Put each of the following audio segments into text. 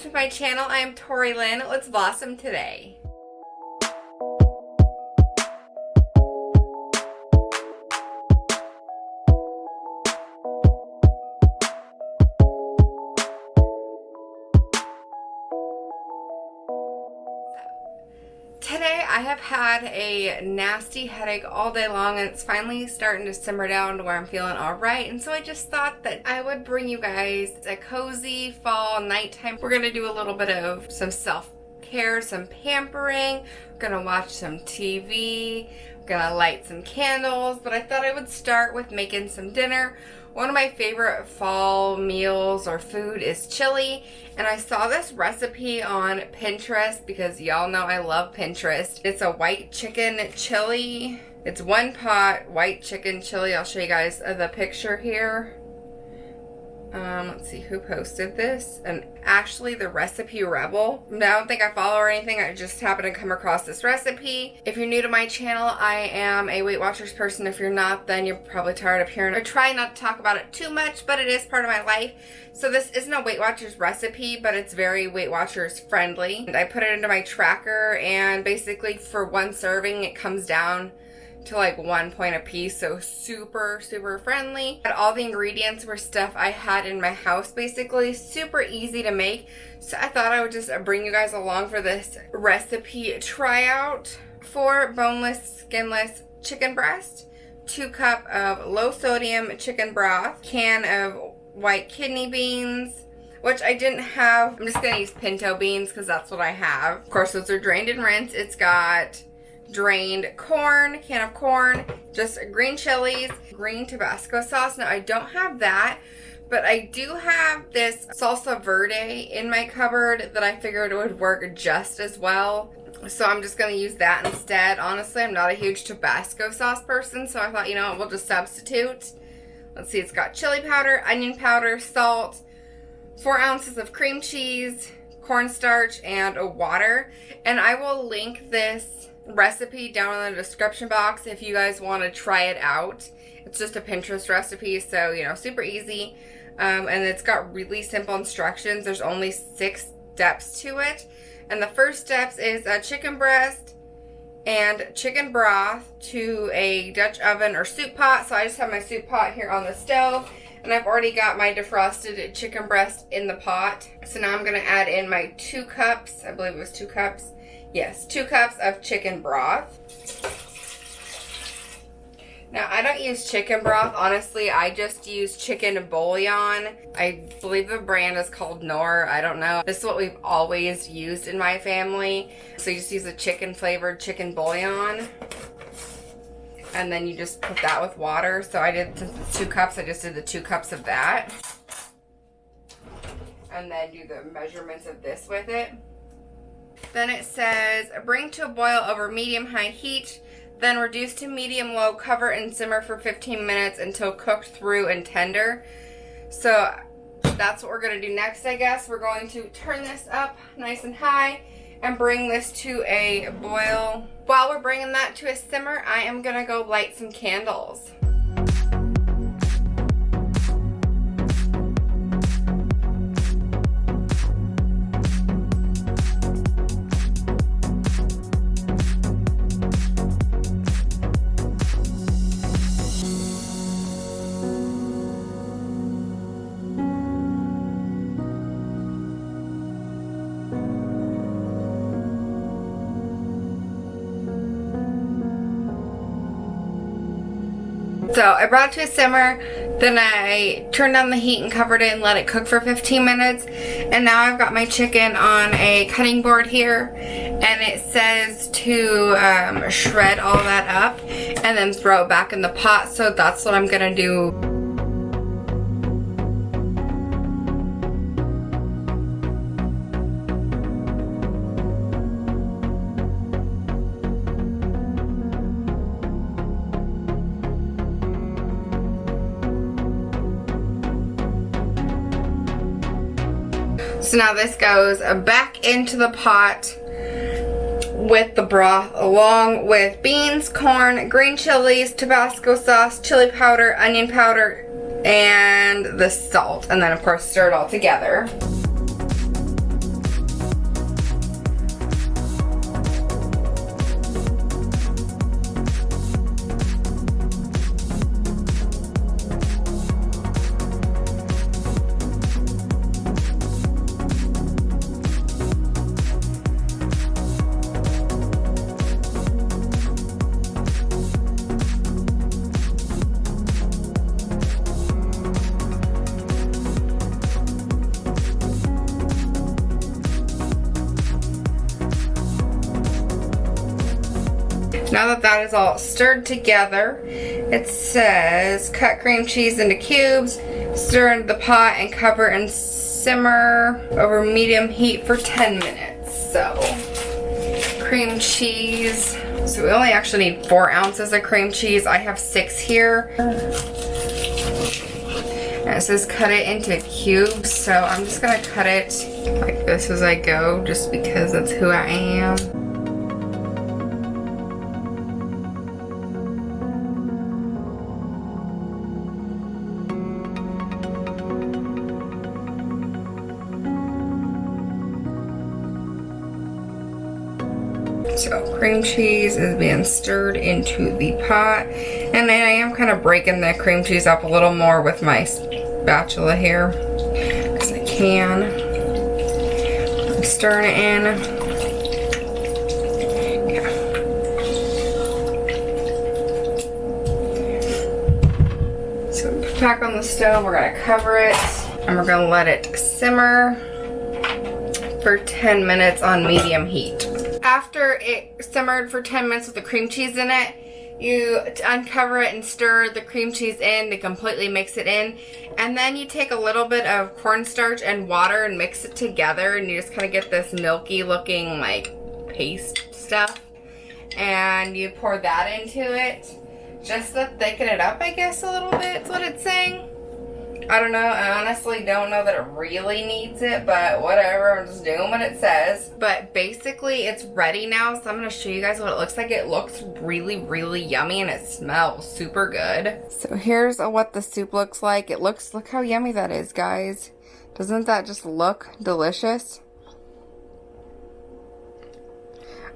to my channel. I am Tori Lynn. Let's blossom today. Today I have had a nasty headache all day long, and it's finally starting to simmer down to where I'm feeling alright, and so I just thought that I would bring you guys a cozy fall nighttime. We're going to do a little bit of some self-care, some pampering, we're going to watch some TV, we're going to light some candles, but I thought I would start with making some dinner. One of my favorite fall meals or food is chili, and I saw this recipe on Pinterest because y'all know I love Pinterest. It's a white chicken chili. It's one pot white chicken chili. I'll show you guys the picture here. Let's see who posted this. And Ashley, the Recipe Rebel. I don't think I follow or anything. I just happened to come across this recipe. If you're new to my channel, I am a Weight Watchers person. If you're not, then you're probably tired of hearing. I try not to talk about it too much, but it is part of my life. So this isn't a Weight Watchers recipe, but it's very Weight Watchers friendly. And I put it into my tracker, and basically for one serving, it comes down to like 1 point a piece, so super friendly. And all the ingredients were stuff I had in my house, basically super easy to make. So I thought I would just bring you guys along for this recipe tryout. 4 boneless, skinless chicken breast, 2 cups of low sodium chicken broth, can of white kidney beans, which I didn't have. I'm just gonna use pinto beans because that's what I have. Of course, those are drained and rinsed. It's got drained corn, can of corn, just green chilies, green Tabasco sauce. Now I don't have that, but I do have this salsa verde in my cupboard that I figured would work just as well. So I'm just going to use that instead. Honestly, I'm not a huge Tabasco sauce person, so I thought, you know what, we'll just substitute. Let's see, it's got chili powder, onion powder, salt, 4 ounces of cream cheese, cornstarch, and water. And I will link this recipe down in the description box if you guys want to try it out. It's just a Pinterest recipe, so you know, super easy, and it's got really simple instructions. There's only 6 steps to it, and the first steps is a chicken breast and chicken broth to a Dutch oven or soup pot. So I just have my soup pot here on the stove, and I've already got my defrosted chicken breast in the pot. So now I'm going to add in my 2 cups, I believe it was 2 cups. Yes, 2 cups of chicken broth. Now, I don't use chicken broth. Honestly, I just use chicken bouillon. I believe the brand is called Knorr. I don't know. This is what we've always used in my family. So you just use a chicken flavored chicken bouillon. And then you just put that with water. So I did, since it's 2 cups, I just did the 2 cups of that. And then do the measurements of this with it. Then it says, bring to a boil over medium-high heat, then reduce to medium-low, cover and simmer for 15 minutes until cooked through and tender. So that's what we're going to do next, I guess. We're going to turn this up nice and high and bring this to a boil. While we're bringing that to a simmer, I am going to go light some candles. So I brought it to a simmer, then I turned down the heat and covered it and let it cook for 15 minutes. And now I've got my chicken on a cutting board here, and it says to shred all that up and then throw it back in the pot. So that's what I'm gonna do. So now this goes back into the pot with the broth, along with beans, corn, green chilies, Tabasco sauce, chili powder, onion powder, and the salt. And then of course stir it all together. Now that that is all stirred together, it says cut cream cheese into cubes, stir into the pot, and cover and simmer over medium heat for 10 minutes. So, cream cheese. So we only actually need 4 ounces of cream cheese. I have 6 here. And it says cut it into cubes, so I'm just gonna cut it like this as I go, just because that's who I am. So cream cheese is being stirred into the pot, and I am kind of breaking the cream cheese up a little more with my spatula here because I can. I'm stirring it in. Yeah. So put it back on the stove. We're gonna cover it and we're gonna let it simmer for 10 minutes on medium heat. After it simmered for 10 minutes with the cream cheese in it, you uncover it and stir the cream cheese in to completely mix it in. And then you take a little bit of cornstarch and water and mix it together, and you just kind of get this milky looking like paste stuff. And you pour that into it just to thicken it up, I guess, a little bit is what it's saying. I don't know. I honestly don't know that it really needs it, but whatever. I'm just doing what it says. But basically, it's ready now, so I'm going to show you guys what it looks like. It looks really, really yummy, and it smells super good. So here's what the soup looks like. Look how yummy that is, guys. Doesn't that just look delicious?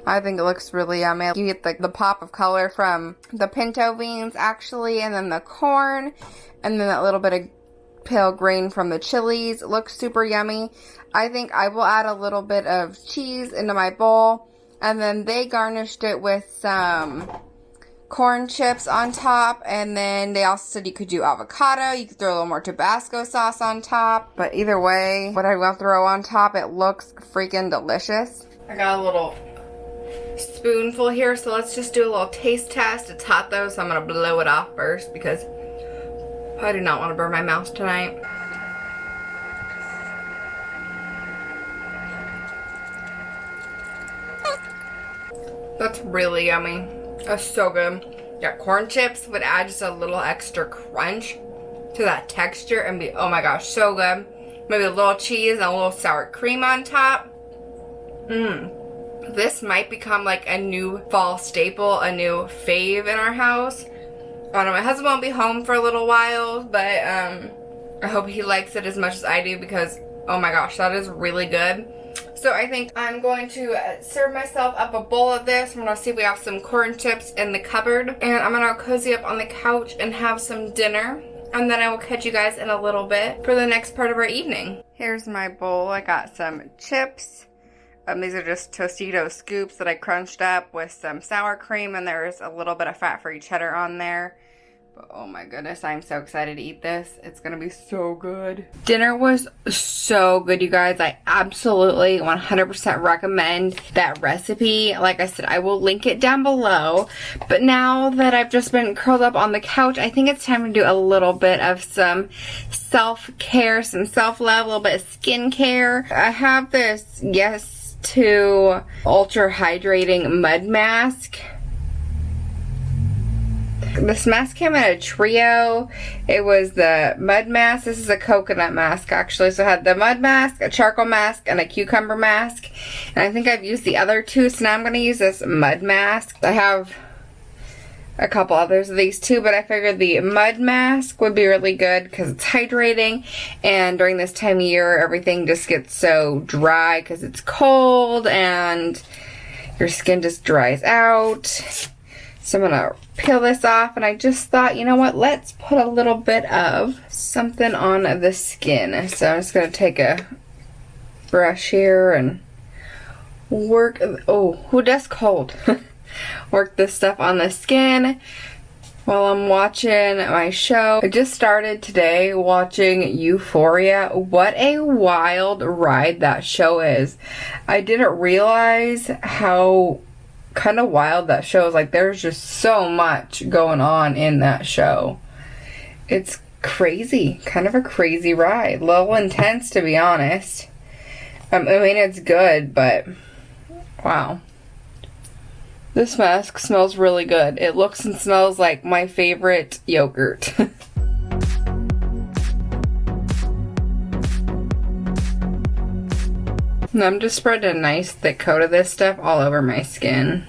I think it looks really yummy. You get the pop of color from the pinto beans, actually, and then the corn, and then that little bit of pale green from the chilies. It looks super yummy. I think I will add a little bit of cheese into my bowl, and then they garnished it with some corn chips on top, and then they also said you could do avocado. You could throw a little more Tabasco sauce on top, but either way, what I will throw on top, it looks freaking delicious. I got a little spoonful here, so let's just do a little taste test. It's hot though, so I'm gonna blow it off first because I do not want to burn my mouth tonight. That's really yummy. That's so good. Yeah, corn chips would add just a little extra crunch to that texture and be, oh my gosh, so good. Maybe a little cheese and a little sour cream on top. This might become like a new fall staple, a new fave in our house. I don't know, my husband won't be home for a little while, but I hope he likes it as much as I do because, oh my gosh, that is really good. So I think I'm going to serve myself up a bowl of this. I'm going to see if we have some corn chips in the cupboard. And I'm going to cozy up on the couch and have some dinner. And then I will catch you guys in a little bit for the next part of our evening. Here's my bowl. I got some chips. These are just Tostitos scoops that I crunched up with some sour cream, and there's a little bit of fat-free cheddar on there. But oh my goodness, I'm so excited to eat this. It's gonna be so good. Dinner was so good, you guys. I absolutely 100% recommend that recipe. Like I said, I will link it down below. But now that I've just been curled up on the couch, I think it's time to do a little bit of some self-care, some self-love, a little bit of skincare. I have this Yes to Ultra Hydrating Mud Mask. This mask came in a trio. It was the mud mask. This is a coconut mask, actually. So I had the mud mask, a charcoal mask, and a cucumber mask. And I think I've used the other two, so now I'm going to use this mud mask. I have a couple others of these too, but I figured the mud mask would be really good because it's hydrating, and during this time of year everything just gets so dry because it's cold and your skin just dries out. So I'm gonna peel this off, and I just thought, you know what, let's put a little bit of something on the skin. So I'm just gonna take a brush here and work, oh, that's cold. Work this stuff on the skin while I'm watching my show. I just started today watching Euphoria. What a wild ride that show is. I didn't realize how kind of wild, that show is. Like, there's just so much going on in that show. It's crazy. Kind of a crazy ride. A little intense, to be honest. I mean, it's good, but wow. This mask smells really good. It looks and smells like my favorite yogurt. And I'm just spreading a nice thick coat of this stuff all over my skin.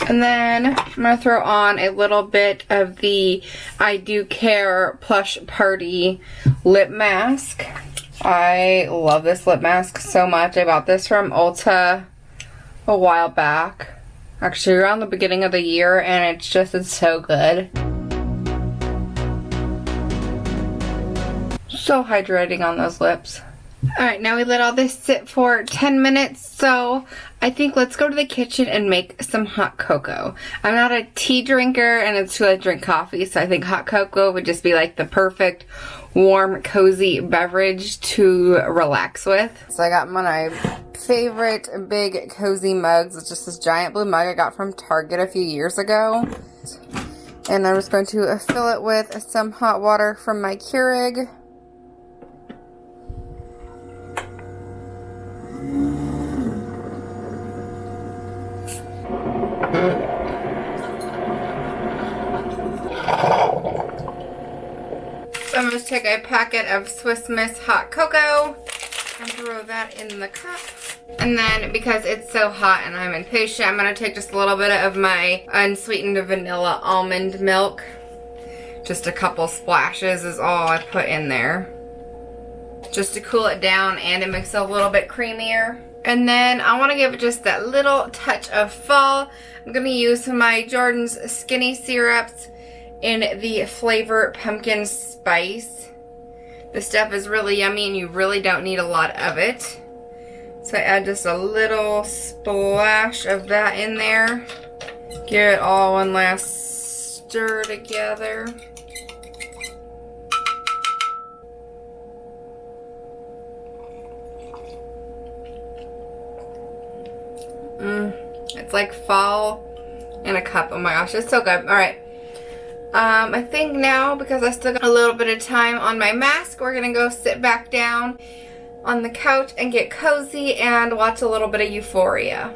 And then I'm going to throw on a little bit of the I Do Care Plush Party lip mask. I love this lip mask so much. I bought this from Ulta a while back. Actually around the beginning of the year, and it's so good. So hydrating on those lips. Alright, now we let all this sit for 10 minutes, so I think let's go to the kitchen and make some hot cocoa. I'm not a tea drinker, and it's too late to drink coffee, so I think hot cocoa would just be like the perfect warm, cozy beverage to relax with. So I got my favorite big cozy mugs. It's just this giant blue mug I got from Target a few years ago. And I'm just going to fill it with some hot water from my Keurig. So I'm going to take a packet of Swiss Miss hot cocoa and throw that in the cup. And then, because it's so hot and I'm impatient, I'm going to take just a little bit of my unsweetened vanilla almond milk. Just a couple splashes is all I put in there, just to cool it down and it makes it a little bit creamier. And then I want to give it just that little touch of fall. I'm going to use my Jordan's Skinny Syrups in the flavor pumpkin spice. This stuff is really yummy and you really don't need a lot of it. So I add just a little splash of that in there. Give it all one last stir together. It's like fall in a cup. Oh my gosh, it's so good. Alright. I think now, because I still got a little bit of time on my mask, we're gonna go sit back down on the couch and get cozy and watch a little bit of Euphoria.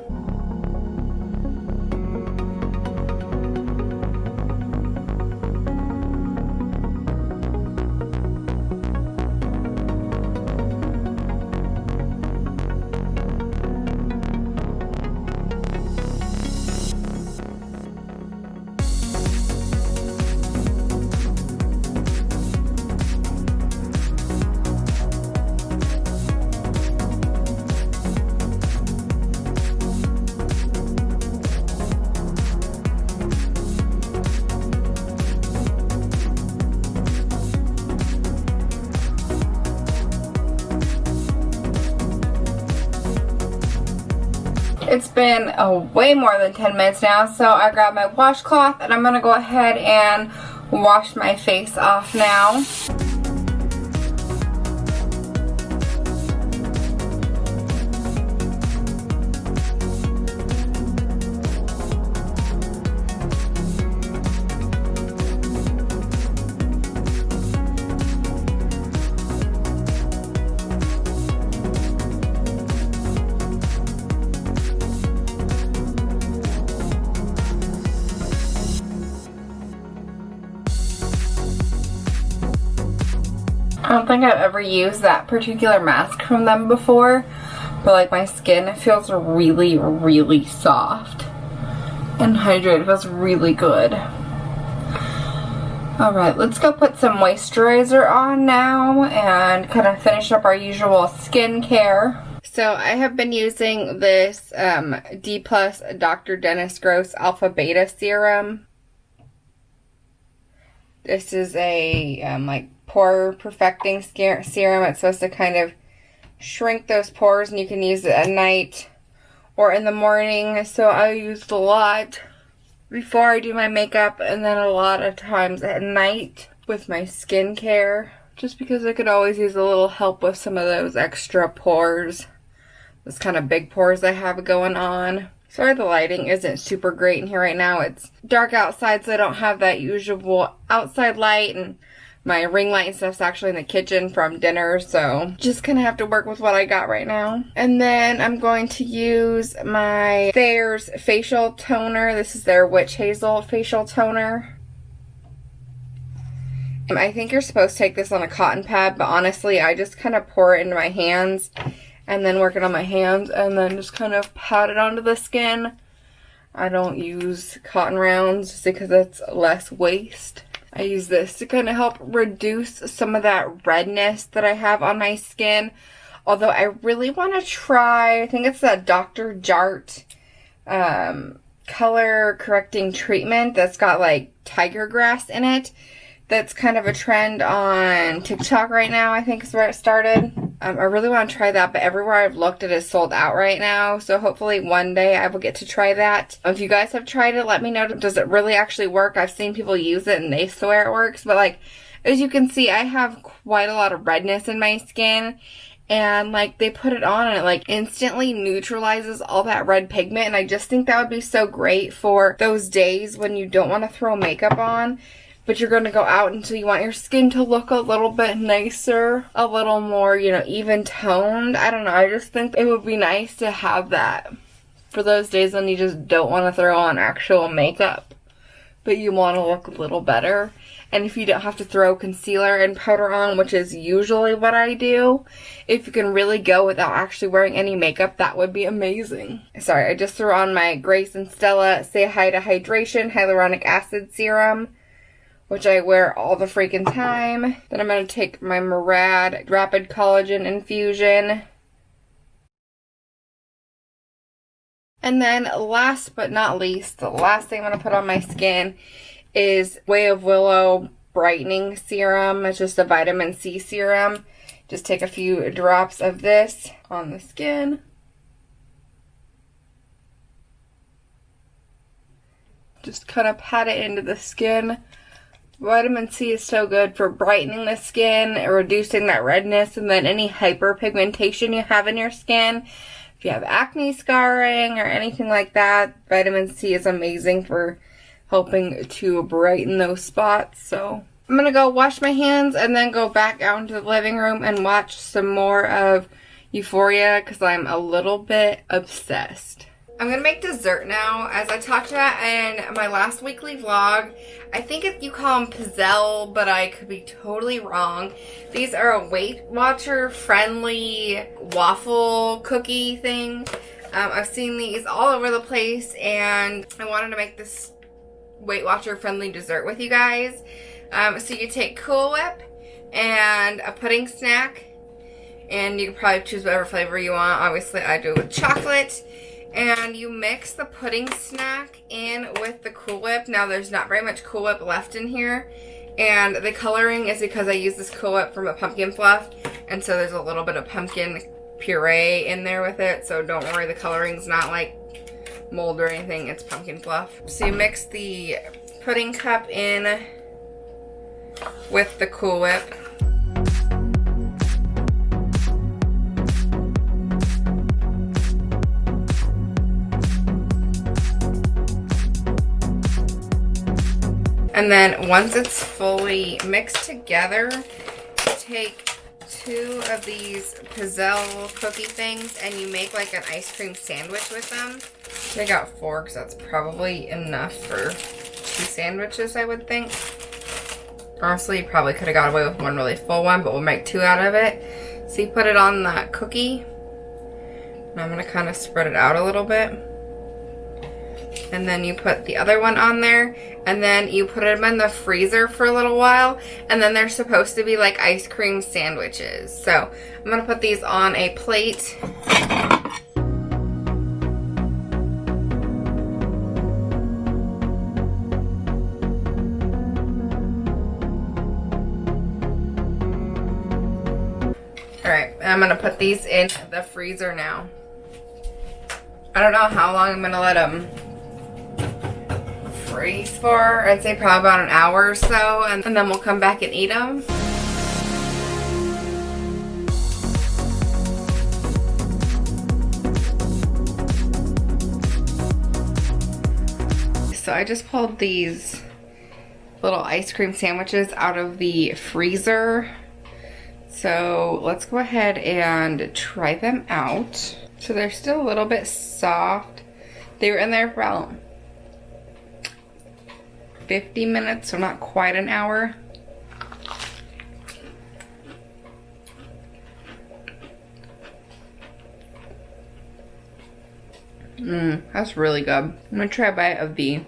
It's been way more than 10 minutes now, so I grabbed my washcloth and I'm going to go ahead and wash my face off now. I don't think I've ever used that particular mask from them before, but like my skin feels really, really soft and hydrated. It feels really good. Alright, let's go put some moisturizer on now and kind of finish up our usual skincare. So I have been using this D Plus Dr. Dennis Gross Alpha Beta Serum. This is a like pore perfecting serum. It's supposed to kind of shrink those pores, and you can use it at night or in the morning. So I used a lot before I do my makeup, and then a lot of times at night with my skincare, just because I could always use a little help with some of those extra pores, those kind of big pores I have going on. Sorry the lighting isn't super great in here right now. It's dark outside, so I don't have that usual outside light, and my ring light and stuff's actually in the kitchen from dinner, so just gonna have to work with what I got right now. And then I'm going to use my Thayer's facial toner. This is their Witch Hazel facial toner. I think you're supposed to take this on a cotton pad, but honestly, I just kind of pour it into my hands and then work it on my hands and then just kind of pat it onto the skin. I don't use cotton rounds just because it's less waste. I use this to kind of help reduce some of that redness that I have on my skin. Although I really want to try, I think it's that Dr. Jart color correcting treatment that's got like tiger grass in it. That's kind of a trend on TikTok right now, I think is where it started. I really want to try that, but everywhere I've looked it is sold out right now. So hopefully one day I will get to try that. If you guys have tried it, let me know. Does it really actually work? I've seen people use it and they swear it works. But like, as you can see, I have quite a lot of redness in my skin. And like, they put it on and it like instantly neutralizes all that red pigment. And I just think that would be so great for those days when you don't want to throw makeup on, but you're going to go out until you want your skin to look a little bit nicer, a little more, you know, even toned. I don't know. I just think it would be nice to have that for those days when you just don't want to throw on actual makeup, but you want to look a little better. And if you don't have to throw concealer and powder on, which is usually what I do, if you can really go without actually wearing any makeup, that would be amazing. Sorry, I just threw on my Grace and Stella Say Hi to Hydration Hyaluronic Acid Serum, which I wear all the freaking time. Then I'm going to take my Murad Rapid Collagen Infusion. And then last but not least, the last thing I'm going to put on my skin is Way of Willow Brightening Serum. It's just a vitamin C serum. Just take a few drops of this on the skin. Just kind of pat it into the skin. Vitamin C is so good for brightening the skin, reducing that redness, and then any hyperpigmentation you have in your skin. If you have acne scarring or anything like that, vitamin C is amazing for helping to brighten those spots. So I'm going to go wash my hands and then go back out into the living room and watch some more of Euphoria because I'm a little bit obsessed. I'm going to make dessert now. As I talked about in my last weekly vlog, I think you call them pizzelle, but I could be totally wrong. These are a Weight Watcher friendly waffle cookie thing. I've seen these all over the place and I wanted to make this Weight Watcher friendly dessert with you guys. So you take Cool Whip and a pudding snack, and you can probably choose whatever flavor you want. Obviously I do it with chocolate. And you mix the pudding snack in with the Cool Whip. Now there's not very much Cool Whip left in here. And the coloring is because I use this Cool Whip from a pumpkin fluff. And so there's a little bit of pumpkin puree in there with it. So don't worry, the coloring's not like mold or anything. It's pumpkin fluff. So you mix the pudding cup in with the Cool Whip. And then once it's fully mixed together, take 2 of these pizzelle cookie things and you make like an ice cream sandwich with them. Take out 4 because that's probably enough for 2 sandwiches, I would think. Honestly, you probably could have got away with one really full one, but we'll make 2 out of it. So you put it on the cookie. And I'm going to kind of spread it out a little bit. And then you put the other one on there. and then you put them in the freezer for a little while, and then they're supposed to be like ice cream sandwiches. So I'm gonna put these on a plate. Alright, I'm gonna put these in the freezer now. I don't know how long I'm gonna let them freeze for. I'd say probably about an hour or so, and then we'll come back and eat them. So I just pulled these little ice cream sandwiches out of the freezer. So let's go ahead and try them out. So they're still a little bit soft. They were in there for about 50 minutes, so not quite an hour. That's really good. I'm gonna try a bite of the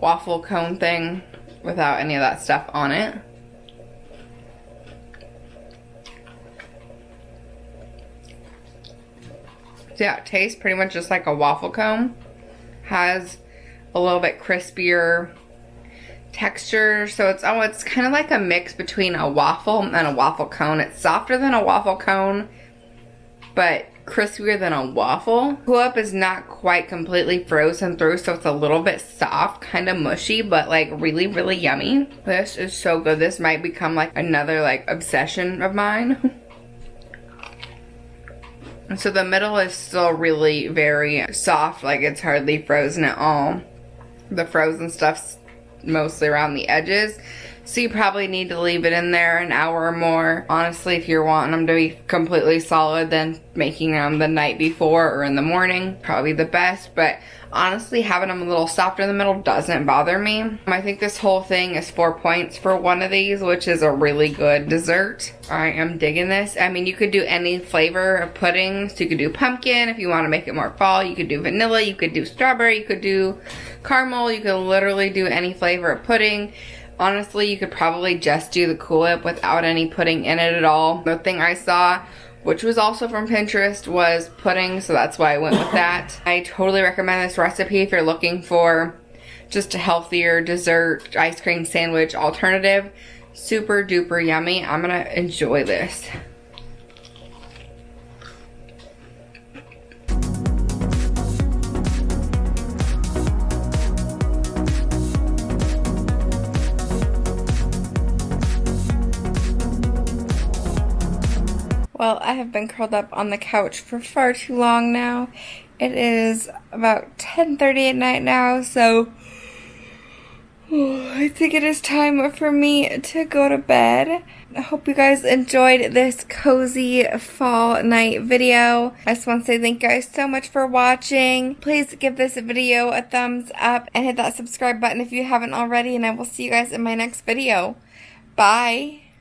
waffle cone thing without any of that stuff on it. Yeah, it tastes pretty much just like a waffle cone. Has a little bit crispier texture, so it's kind of like a mix between a waffle and a waffle cone. It's softer than a waffle cone, but crispier than a waffle. Cool Up is not quite completely frozen through, so it's a little bit soft, kind of mushy, but like really, really yummy. This is so good. This might become like another like obsession of mine. So the middle is still really very soft, like it's hardly frozen at all. The frozen stuff's mostly around the edges, so you probably need to leave it in there an hour or more. Honestly, if you're wanting them to be completely solid, then making them the night before or in the morning, probably the best. But honestly, having them a little softer in the middle doesn't bother me. I think this whole thing is 4 points for one of these, which is a really good dessert. I am digging this. I mean, you could do any flavor of pudding. So you could do pumpkin if you want to make it more fall. You could do vanilla, you could do strawberry, you could do caramel. You could literally do any flavor of pudding. Honestly, you could probably just do the Cool Whip without any pudding in it at all. The thing I saw, which was also from Pinterest, was pudding, so that's why I went with that. I totally recommend this recipe if you're looking for just a healthier dessert ice cream sandwich alternative. Super duper yummy. I'm gonna enjoy this. Well, I have been curled up on the couch for far too long now. It is about 10:30 at night now, so I think it is time for me to go to bed. I hope you guys enjoyed this cozy fall night video. I just want to say thank you guys so much for watching. Please give this video a thumbs up and hit that subscribe button if you haven't already, and I will see you guys in my next video. Bye!